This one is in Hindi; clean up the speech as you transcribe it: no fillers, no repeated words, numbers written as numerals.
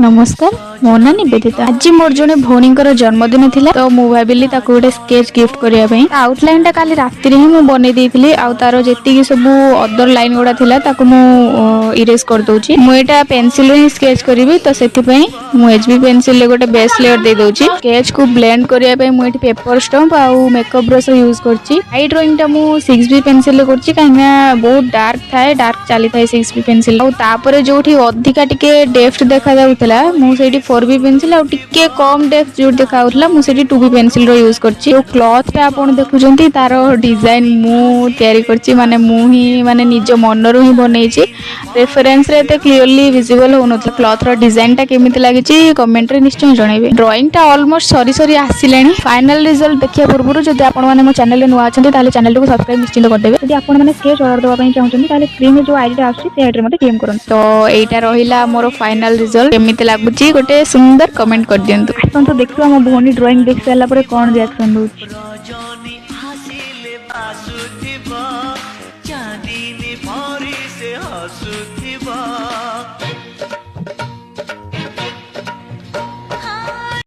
नमस्कार मो ना निवेदिता आज मोर जने भौणी जन्मदिन थिला तो मु भाबिली ताको गोटे स्केच गिफ्ट करिया पई आउटलाइन टा काली राती रे ही मु बनै देइथिली आ तारो जेतिकी सब अदर लाइन गुडा थिला ताको मु इरेज कर दोची मु एटा पेंसिल रे स्केच करिवि तो सेति पई मु एचबी पेंसिल ले गोटे बेस लेयर दे दोची स्केच को ब्लेंड करिया पई मु एटी पेपर स्टम्प आ मेकअप ब्रश यूज करची आई ड्राइंग टा मु 6B पेंसिल ले करची काहेना बहुत डार्क थाए डार्क चली थाए 6B पेंसिल आ तापरे जोठी अधिका टिके डेप्थ देखा जाउथला मु सेठी 4B पेंसिल आ टिके कम डेप्थ जो देखा होतला मु सेठी 2B पेंसिल रो यूज करची ओ क्लॉथ पे आपण देखुचंती तारो डिजाइन मु तयारी करची माने मु ही माने निज मन रो ही बनैची रेफरेंस रे ते क्लियरली विजिबल होनथला क्लॉथ रो डिजाइन टा केमिति लागिची कमेंट रे निश्चय जणाइबे ड्राइंग टा ऑलमोस्ट सरी आसिलेनी फाइनल रिजल्ट देखिया पूर्व जदि आपण माने मो चैनल रे नुआ अछंती ताले चैनल को सब्सक्राइब निश्चित कर देबे जदि आपण माने स्केच ऑर्डर दवा पई चाहउछंती ताले स्क्रीन रे जो आईडी आछी से आईडी रे मते क्लेम करन तो एटा रहिला मोर फाइनल रिजल्ट केमिति लागुची गोटे सुंदर कमेंट कर दियंतु आपण तो देखियो हम भोनी ड्राइंग देख साला परे कोन रिएक्शन दोछ